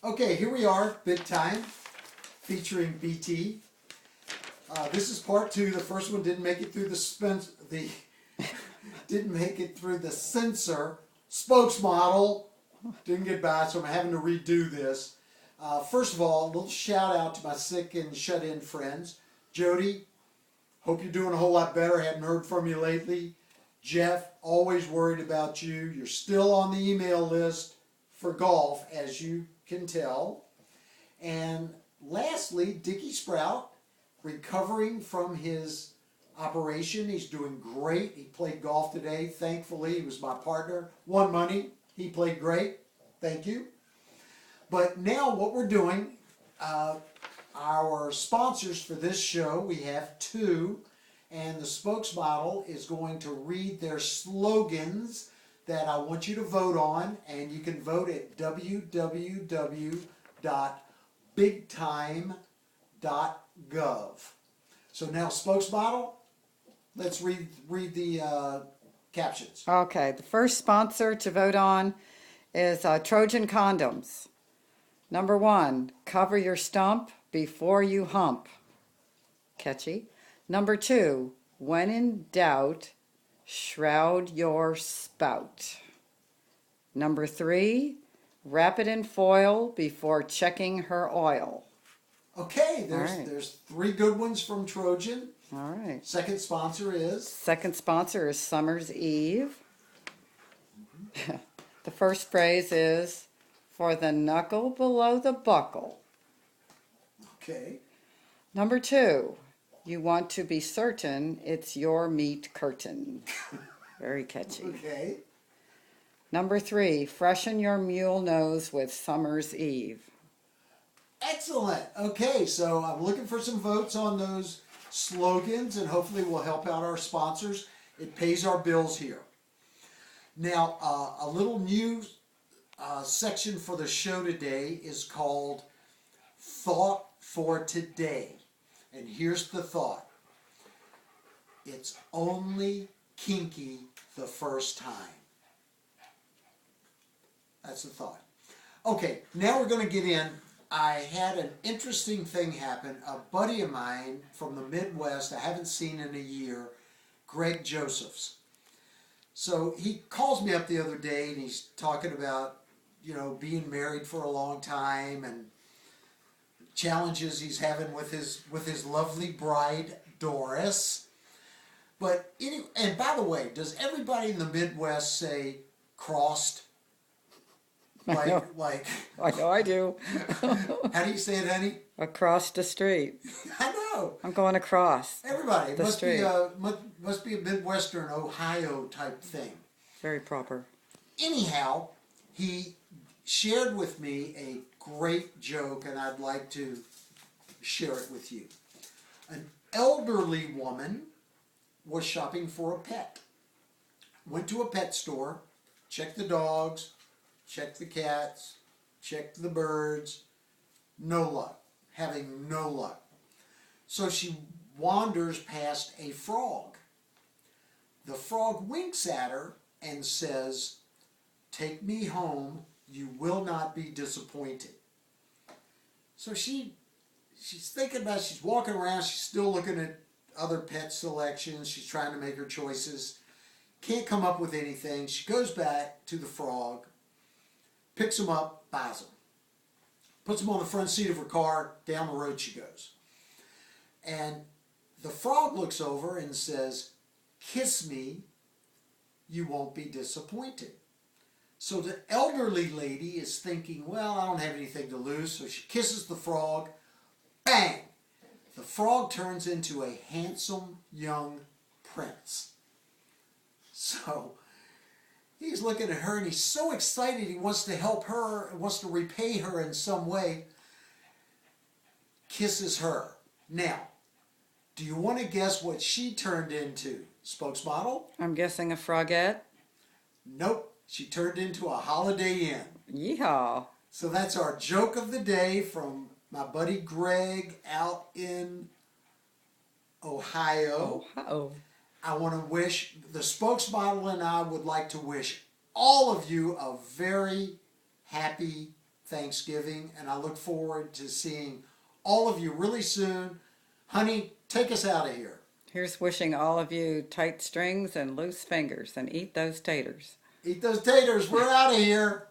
Okay, here we are, Big Time, featuring BT. This is part two. The first one didn't make it through didn't make it through the censor. Spokesmodel didn't get by, so I'm having to redo this. First of all, a little shout out to my sick and shut-in friends. Jody, hope you're doing a whole lot better. Haven't heard from you lately. Jeff, always worried about you. You're still on the email list for golf, as you can tell. And lastly, Dickie Sprout, recovering from his operation. He's doing great. He played golf today. Thankfully, he was my partner. Won money. He played great. Thank you. But now what we're doing, our sponsors for this show, we have two, and the spokesmodel is going to read their slogans that I want you to vote on, and you can vote at www.bigtime.gov. So now, spokesmodel, let's read the captions. Okay, the first sponsor to vote on is Trojan Condoms. Number 1, cover your stump before you hump. Catchy. Number 2, when in doubt, shroud your spout. Number 3, wrap it in foil before checking her oil. Okay, there's three good ones from Trojan. All right. Second sponsor is? Second sponsor is Summer's Eve. The first phrase is, for the knuckle below the buckle. Okay. Number 2, you want to be certain it's your meat curtain. Very catchy. Okay. Number 3, freshen your mule nose with Summer's Eve. Excellent. Okay, so I'm looking for some votes on those slogans, and hopefully we'll help out our sponsors. It pays our bills here. Now, a little new section for the show today is called Thought for Today. And here's the thought. It's only kinky the first time. That's the thought. Okay, now we're going to get in. I had an interesting thing happen. A buddy of mine from the Midwest, I haven't seen in a year, Greg Josephs. So he calls me up the other day and he's talking about, being married for a long time and challenges he's having with his lovely bride, Doris. But and by the way, does everybody in the Midwest say crossed? I know I do. How do you say it, honey? Across the street. I know. I'm going across. Everybody. The Must street. must be a Midwestern Ohio type thing. Very proper. Anyhow, he shared with me a great joke, and I'd like to share it with you. An elderly woman was shopping for a pet. Went to a pet store, checked the dogs, checked the cats, checked the birds. No luck. Having no luck. So she wanders past a frog. The frog winks at her and says, "Take me home. You will not be disappointed." So she's thinking about it. She's walking around. She's still looking at other pet selections. She's trying to make her choices. Can't come up with anything. She goes back to the frog, picks him up, buys him. Puts him on the front seat of her car. Down the road she goes. And the frog looks over and says, "Kiss me. You won't be disappointed." So the elderly lady is thinking, well, I don't have anything to lose. So she kisses the frog. Bang! The frog turns into a handsome young prince. So he's looking at her and he's so excited he wants to help her, wants to repay her in some way. Kisses her. Now, do you want to guess what she turned into, spokesmodel? I'm guessing a frogette. Nope. She turned into a Holiday Inn. Yeehaw. So that's our joke of the day from my buddy Greg out in Ohio. Oh. I want to wish, the spokesmodel and I would like to wish all of you a very happy Thanksgiving, and I look forward to seeing all of you really soon. Honey, take us out of here. Here's wishing all of you tight strings and loose fingers, and eat those taters. Eat those taters. We're out of here.